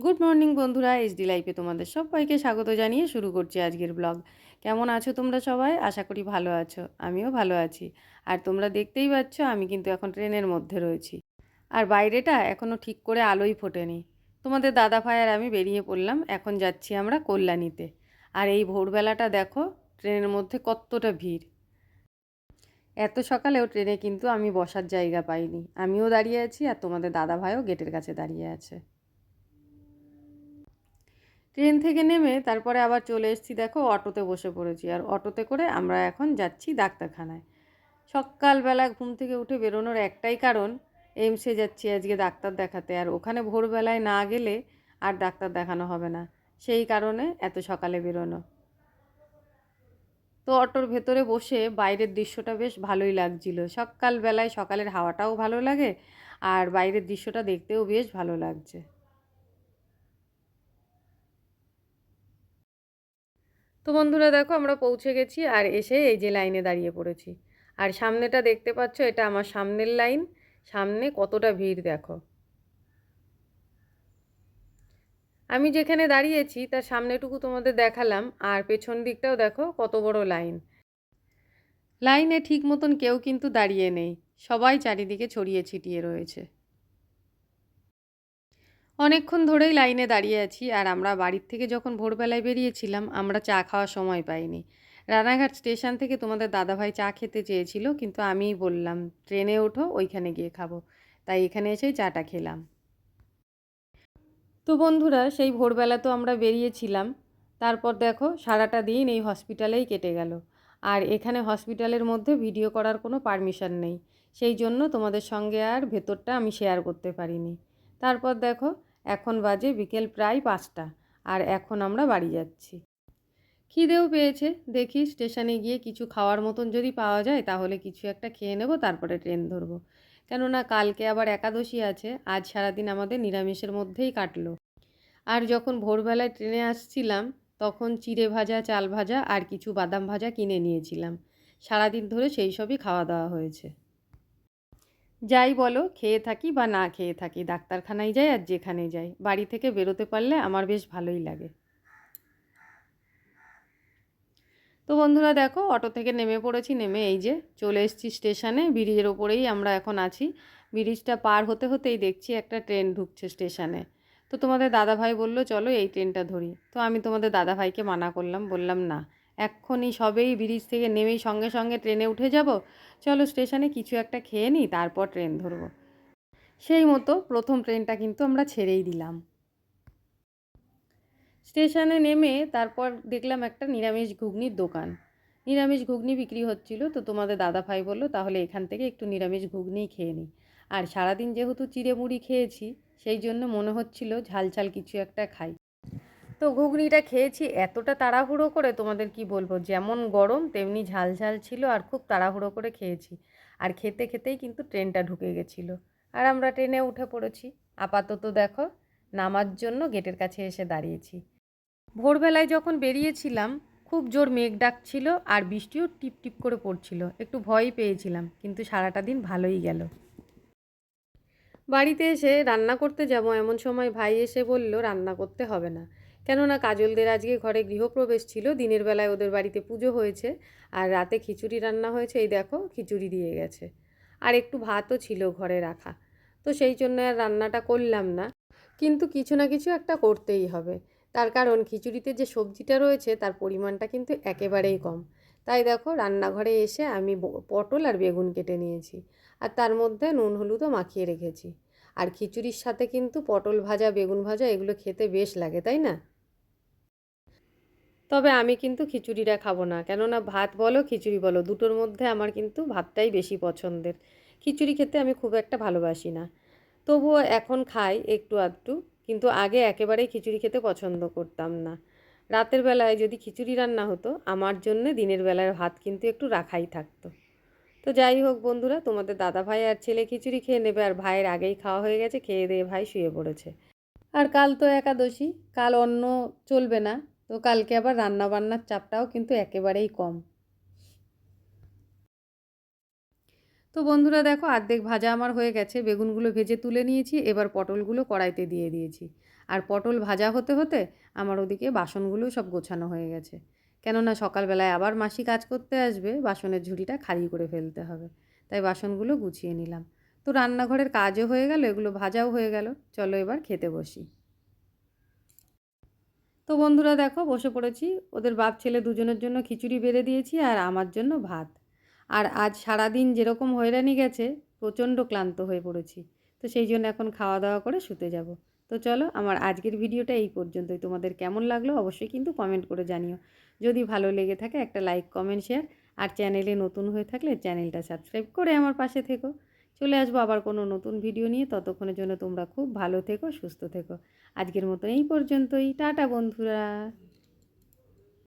Good morning বন্ধুরা, HD লাইফে তোমাদের সবাইকে স্বাগত জানিয়ে শুরু করছি আজকের ব্লগ। কেমন আছো তোমরা সবাই? আশা করি ভালো আছো। আমিও ভালো আছি। আর তোমরা দেখতেই পাচ্ছ আমি কিন্তু এখন ট্রেনের মধ্যে রয়েছি। আর বাইরেটা এখনও ঠিক করে আলোই ফোটেনি। তোমাদের দাদা ভাই আর আমি বেরিয়ে পড়লাম। এখন যাচ্ছি আমরা কল্যাণীতে। আর এই ভোরবেলাটা দেখো ট্রেনের মধ্যে কতটা ভিড়। এত সকালেও ট্রেনে কিন্তু আমি বসার জায়গা পাইনি। আমিও দাঁড়িয়ে আছি আর তোমাদের দাদা ভাইও গেটের কাছে দাঁড়িয়ে আছে। ট্রেন থেকে নেমে তারপরে আবার চলে এসেছি, দেখো অটোতে বসে পড়েছি। আর অটোতে করে আমরা এখন যাচ্ছি ডাক্তারখানায়। সকালবেলা ঘুম থেকে উঠে বেরোনোর একটাই কারণ, এইমসে যাচ্ছি আজকে ডাক্তার দেখাতে। আর ওখানে ভোরবেলায় না গেলে আর ডাক্তার দেখানো হবে না, সেই কারণে এত সকালে বেরোনো। তো অটোর ভেতরে বসে বাইরের দৃশ্যটা বেশ ভালোই লাগছিল। সকালবেলায় সকালের হাওয়াটাও ভালো লাগে, আর বাইরের দৃশ্যটা দেখতেও বেশ ভালো লাগছে। তো বন্ধুরা দেখো আমরা পৌঁছে গেছি, আর এসে এই যে লাইনে দাঁড়িয়ে পড়েছি। আর সামনেটা দেখতে পাচ্ছ, এটা আমার সামনের লাইন। সামনে কতটা ভিড় দেখো। আমি যেখানে দাঁড়িয়েছি তার সামনেটুকু তোমাদের দেখালাম, আর পেছন দিকটাও দেখো কত বড় লাইন। লাইনে ঠিক মতন কেউ কিন্তু দাঁড়িয়ে নেই, সবাই চারিদিকে ছড়িয়ে ছিটিয়ে রয়েছে। অনেকক্ষণ ধরেই লাইনে দাঁড়িয়ে আছি। আর আমরা বাড়ির থেকে যখন ভোরবেলায় বেরিয়েছিলাম আমরা চা খাওয়ার সময় পাইনি। রানাঘাট স্টেশন থেকে তোমাদের দাদাভাই চা খেতে চেয়েছিল, কিন্তু আমিই বললাম ট্রেনে ওঠো, ওইখানে গিয়ে খাবো। তাই এখানে এসেই চাটা খেলাম। তো বন্ধুরা সেই ভোরবেলা তো আমরা বেরিয়েছিলাম। তারপর দেখো সারাটা দিন এই হসপিটালেই কেটে গেল। আর এখানে হসপিটালের মধ্যে ভিডিও করার কোনো পারমিশন নেই, সেই জন্য তোমাদের সঙ্গে আর ভেতরটা আমি শেয়ার করতে পারিনি। তারপর দেখো এখন বাজে বিকেল প্রায় 5টা, আর এখন আমরা বাড়ি যাচ্ছি। খিদেও পেয়েছে, দেখি স্টেশনে গিয়ে কিছু খাওয়ার মতন যদি পাওয়া যায় তাহলে কিছু একটা খেয়ে নেব, তারপরে ট্রেন ধরবো। কেননা কালকে আবার একাদশী আছে, আজ সারাদিন আমাদের নিরামিষের মধ্যেই কাটলো। আর যখন ভোরবেলায় ট্রেনে আসছিলাম তখন চিড়ে ভাজা, চাল ভাজা আর কিছু বাদাম ভাজা কিনে নিয়েছিলাম। সারাদিন ধরে সেই সবই খাওয়া দাওয়া হয়েছে। যাই বলো, খেয়ে থাকি বা না খেয়ে থাকি, ডাক্তারখানায় যাই আর যেখানে যাই, বাড়ি থেকে বেরোতে পারলে আমার বেশ ভালোই লাগে। তো বন্ধুরা দেখো অটো থেকে নেমে পড়েছি, নেমে এই যে চলে এসেছি স্টেশনে। ব্রিজের ওপরেই আমরা এখন আছি। ব্রিজটা পার হতে হতেই দেখছি একটা ট্রেন ঢুকছে স্টেশনে। তো তোমাদের দাদাভাই বললো চলো এই ট্রেনটা ধরি। তো আমি তোমাদের দাদাভাইকে মানা করলাম, বললাম না, এক্ষুনি সবেই ব্রিজ থেকে নেমেই সঙ্গে সঙ্গে ট্রেনে উঠে যাব। চলো স্টেশনে কিছু একটা খেয়ে নিই, তারপর ট্রেন ধরবো। সেই মতো প্রথম ট্রেনটা কিন্তু আমরা ছেড়েই দিলাম। স্টেশনে নেমে তারপর দেখলাম একটা নিরামিষ ঘুগনির দোকান। নিরামিষ ঘুগনি বিক্রি হচ্ছিল। তো তোমাদের দাদা ভাই বললো তাহলে এখান থেকে একটু নিরামিষ ঘুগনিই খেয়ে নিই। আর সারাদিন যেহেতু চিড়ে মুড়ি খেয়েছি, সেই জন্য মনে হচ্ছিল ঝাল ঝাল কিছু একটা খাই। তো ঘুগনিটা খেয়েছি এতটা তাড়াহুড়ো করে, তোমাদের কি বলবো, যেমন গরম তেমনি ঝাল ঝাল ছিল, আর খুব তাড়াহুড়ো করে খেয়েছি। আর খেতে খেতেই কিন্তু ট্রেনটা ঢুকে গেছিলো। আর আমরা ট্রেনে উঠে পড়েছি। আপাতত দেখো নামার জন্য গেটের কাছে এসে দাঁড়িয়েছি। ভোরবেলায় যখন বেরিয়েছিলাম খুব জোর মেঘ ডাকছিল, আর বৃষ্টিও টিপ টিপ করে পড়ছিল, একটু ভয়ই পেয়েছিলাম, কিন্তু সারাটা দিন ভালোই গেল। বাড়িতে এসে রান্না করতে যাব এমন সময় ভাই এসে বলল রান্না করতে হবে না। কেননা কাজলদের আজকে ঘরে গৃহপ্রবেশ ছিল, দিনের বেলায় ওদের বাড়িতে পুজো হয়েছে, আর রাতে খিচুড়ি রান্না হয়েছে, এই দেখো খিচুড়ি দিয়ে গেছে। আর একটু ভাতও ছিল ঘরে রাখা। তো সেই জন্য আর রান্নাটা করলাম না। কিন্তু কিছু না কিছু একটা করতেই হবে। তার কারণ খিচুড়িতে যে সবজিটা রয়েছে তার পরিমাণটা কিন্তু একেবারেই কম। তাই দেখো রান্নাঘরে এসে আমি পটল আর বেগুন কেটে নিয়েছি, আর তার মধ্যে নুন হলুদও মাখিয়ে রেখেছি। আর খিচুড়ির সাথে কিন্তু পটল ভাজা, বেগুন ভাজা এগুলো খেতে বেশ লাগে, তাই না? তবে আমি কিন্তু খিচুড়িটা খাবো না, কেননা ভাত বলো খিচুড়ি বলো দুটোর মধ্যে আমার কিন্তু ভাতটাই বেশি পছন্দের। খিচুড়ি খেতে আমি খুব একটা ভালোবাসি না। তবুও এখন খাই একটু আধটু, কিন্তু আগে একেবারেই খিচুড়ি খেতে পছন্দ করতাম না। রাতের বেলায় যদি খিচুড়ি রান্না হতো আমার জন্যে দিনের বেলার ভাত কিন্তু একটু রাখাই থাকতো। তো যাই হোক বন্ধুরা, তোমাদের দাদা ভাই আর ছেলে খিচুড়ি খেয়ে নেবে, আর ভাইয়ের আগেই খাওয়া হয়ে গেছে, খেয়ে দিয়ে ভাই শুয়ে পড়েছে। আর কাল তো একাদশী, কাল অন্ন চলবে না। তো কালকে আবার রান্না বান্নার চাপটাও কিন্তু একেবারেই কম। তো বন্ধুরা দেখো অর্ধেক ভাজা আমার হয়ে গেছে, বেগুনগুলো ভেজে তুলে নিয়েছি, এবার পটলগুলো কড়াইতে দিয়ে দিয়েছি। আর পটল ভাজা হতে হতে আমার ওদিকে বাসনগুলো সব গোছানো হয়ে গেছে, কেননা সকালবেলায় আবার মাসি কাজ করতে আসবে, বাসনের ঝুড়িটা খালি করে ফেলতে হবে, তাই বাসনগুলো গুছিয়ে নিলাম। তো রান্নাঘরের কাজও হয়ে গেল, এগুলো ভাজাও হয়ে গেল। চলো এবার খেতে বসি। তো বন্ধুরা দেখো বসে পড়েছি, ওদের বাপ ছেলে দুজনের জন্য খিচুড়ি বেড়ে দিয়েছি আর আমার জন্য ভাত। আর আজ সারাদিন যেরকম হয়রানি গেছে, প্রচণ্ড ক্লান্ত হয়ে পড়েছি। তো সেই জন্য এখন খাওয়া দাওয়া করে শুতে যাব। তো চলো, আমার আজকের ভিডিওটা এই পর্যন্তই। তোমাদের কেমন লাগলো অবশ্যই কিন্তু কমেন্ট করে জানিও। যদি ভালো লেগে থাকে একটা লাইক, কমেন্ট, শেয়ার, আর চ্যানেলে নতুন হয়ে থাকলে চ্যানেলটা সাবস্ক্রাইব করে আমার পাশে থেকো। চলে আসবো আবার কোনো নতুন ভিডিও নিয়ে, ততক্ষণের জন্য তোমরা খুব ভালো থেকো, সুস্থ থেকো। আজকের মতো এই পর্যন্তই। টাটা বন্ধুরা।